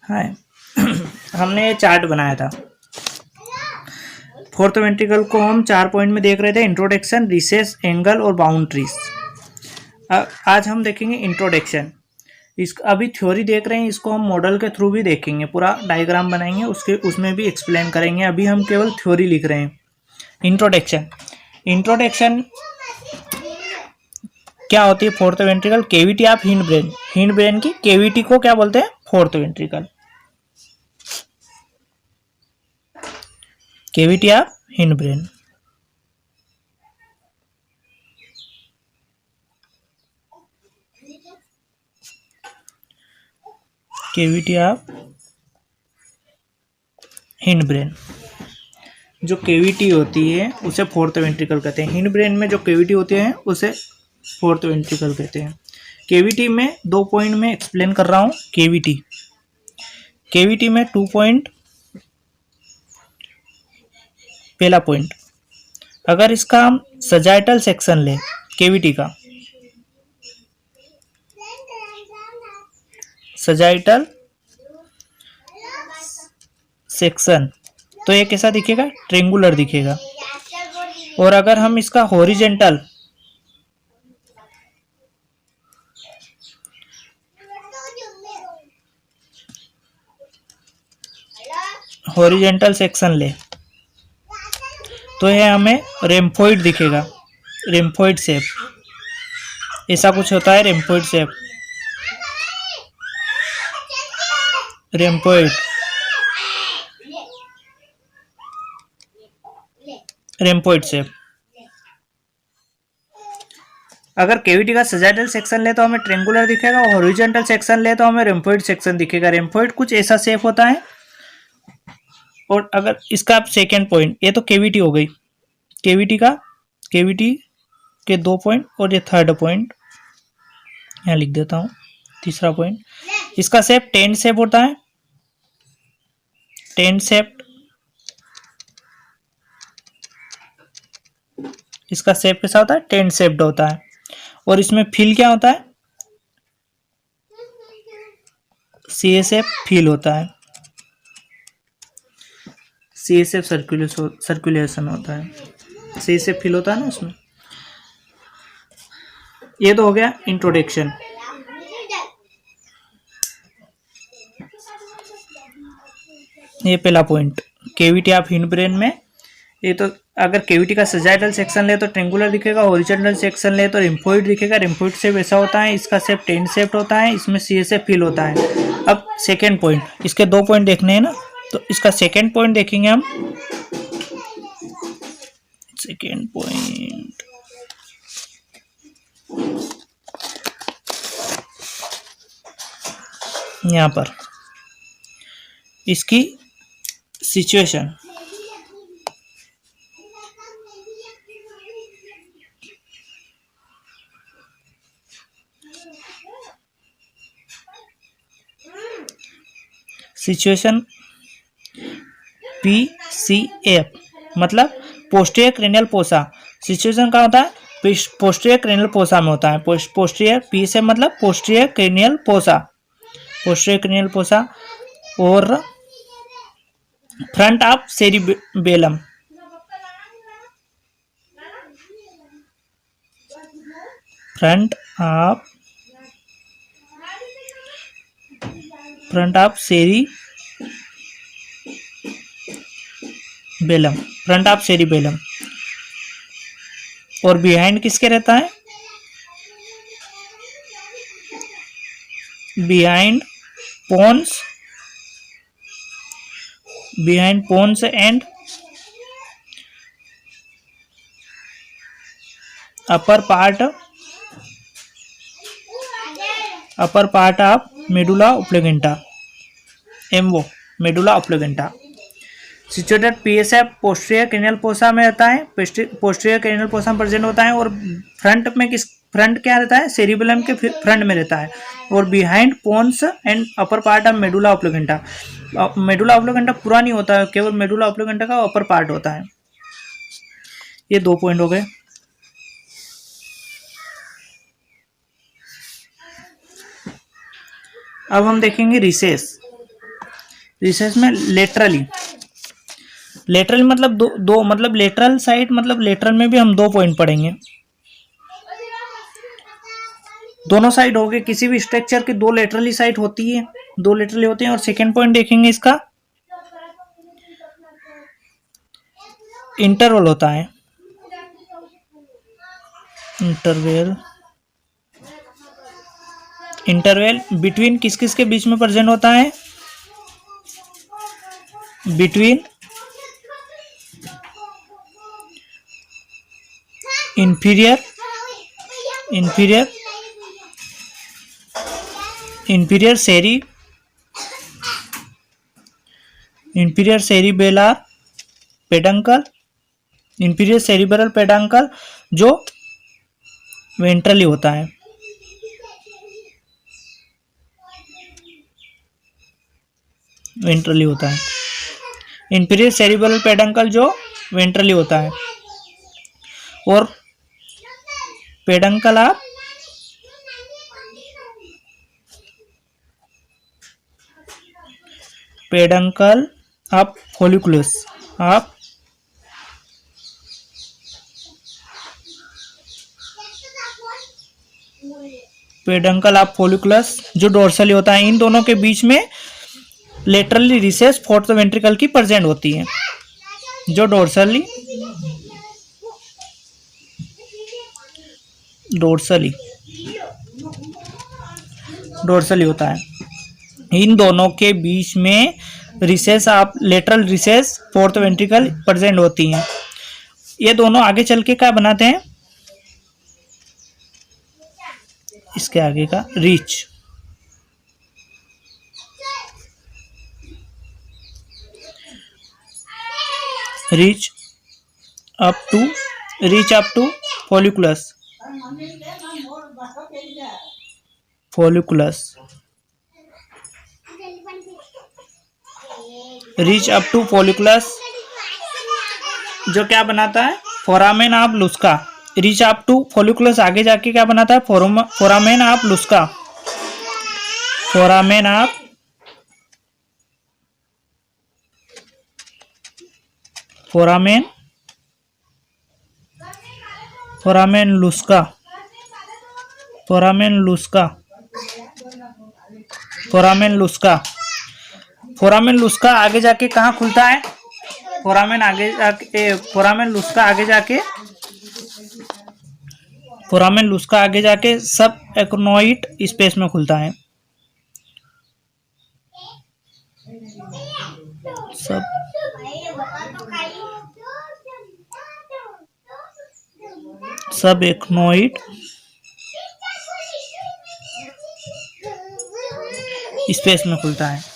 हाय। हमने ये चार्ट बनाया था। फोर्थ वेंट्रिकल को हम 4 पॉइंट में देख रहे थे, इंट्रोडक्शन, रिसेस, एंगल और बाउंड्रीज। आज हम देखेंगे इंट्रोडक्शन। इस अभी थ्योरी देख रहे हैं, इसको हम मॉडल के थ्रू भी देखेंगे, पूरा डायग्राम बनाएंगे, उसमें भी एक्सप्लेन करेंगे। अभी हम केवल थ्योरी लिख रहे हैं। इंट्रोडक्शन क्या होती है? Fourth ventricle cavity of hind brain. Hind brain की केविटी को क्या बोलते हैं? Fourth ventricle. Cavity of hind brain. Cavity of hind brain. जो केविटी होती है उसे फोर्थ वेंट्रिकल कहते हैं। हिंड ब्रेन में जो केविटी होती है उसे फोर्थ वेंट्रिकल कहते हैं। केविटी में 2 पॉइंट में एक्सप्लेन कर रहा हूं। केविटी में 2 पॉइंट। पहला पॉइंट, अगर इसका हम सजाइटल सेक्शन ले केविटी का, सजाइटल सेक्शन, तो ये कैसा दिखेगा? ट्रेंगुलर दिखेगा। और अगर हम इसका हॉरिजेंटल सेक्शन ले तो ये हमें रेम्फोइड दिखेगा। रेम्फोइड शेप, ऐसा कुछ होता है। रेम्फोइड शेप, रेम्फोइड शेप। अगर केविटी का सजाइटल सेक्शन ले तो हमें ट्रेंगुलर दिखेगा, और हॉरिजॉन्टल सेक्शन ले तो हमें रेम्फोइड सेक्शन दिखेगा। रेम्फोइड कुछ ऐसा शेप होता है। और अगर इसका सेकेंड पॉइंट, ये तो केविटी हो गई, केविटी के 2 पॉइंट, और ये थर्ड पॉइंट यहाँ लिख देता हूं। तीसरा पॉइंट, इसका शेप टेंट शेप होता है। टेंट शेप, इसका शेप कैसा होता है? टेंट शेप्ड होता है। और इसमें फील क्या होता है? CSF फील होता है। CSF सर्कुलेशन होता है। CSF फील होता है ना उसमें। ये तो हो गया इंट्रोडक्शन। ये पहला point, cavity of hind brain में। ये तो अगर केविटी का सजाइटल सेक्शन ले तो ट्रेंगुलर दिखेगा, हॉरिजॉन्टल सेक्शन ले तो रिम्फोइड दिखेगा। रिम्फोइड शेप ऐसा होता है, इसका शेप टेंट शेप्ड होता है, इसमें CSF फील होता है। अब सेकेंड पॉइंट, इसके 2 पॉइंट देखने हैं ना, तो इसका सेकेंड पॉइंट देखेंगे हम। सेकेंड पॉइंट, यहां पर इसकी सिचुएशन, PCF मतलब पोस्टीरियर क्रेनियल फोसा। सिचुएशन का होता है पोस्टीरियर क्रेनियल फोसा में होता है। पोस्टीरियर, PCF मतलब posterior cranial fossa, posterior cranial fossa. और front of cerebellum, front of cerebellum. और बिहाइंड किसके रहता है? Behind pons and upper part of medulla oblongata, MO, medulla oblongata. Situated PSF posterior cranial fossa में रहता है। Posterior cranial fossa present होता है। और फ्रंट क्या रहता है? सेरिबेलम के फ्रंट में रहता है। और behind pons and upper part of medulla oblongata. Medulla oblongata पूरा नहीं होता है, केवल मेडुला ऑब्लिगेंटा का अपर पार्ट होता है। ये 2 पॉइंट हो गए। अब हम देखेंगे रिसेस। रिसेस में लेटरली, लेटरल मतलब दो मतलब लेटरल साइड, मतलब लेटरल में भी हम 2 पॉइंट पढ़ेंगे। दोनों साइड हो गए, किसी भी स्ट्रक्चर की 2 लेटरली साइड होती है, 2 लेटरली होते हैं। और सेकेंड पॉइंट देखेंगे इसका, इंटरवल होता है। इंटरवल बिटवीन किस किस के बीच में प्रेजेंट होता है? Between inferior cerebellar peduncle, inferior cerebral peduncle जो वेंट्रली होता है, वेंट्रली होता है। इंफीरियर सेरिब्रल पेडंकल जो वेंट्रली होता है, और peduncle of flocculus of peduncle of flocculus जो डोर्सली होता है। इन दोनों के बीच में लेटरली रिसेस फोर्थ वेंट्रिकल की प्रेजेंट होती है, जो डोर्सली होता है। इन दोनों के बीच में recess of lateral recess fourth ventricle present होती हैं। ये दोनों आगे चल के क्या बनाते हैं? इसके आगे का reach up to flocculus reach up to flocculus जो क्या बनाता है? Foramen of Luschka. Reach up to flocculus आगे जाके क्या बनाता है? Foramen of Luschka, foramen Luschka आगे जाके कहाँ खुलता है? फोरामेन लुस्का आगे जाके सब एक्नोइड स्पेस में खुलता है। सब एक्नोइड स्पेस में खुलता है।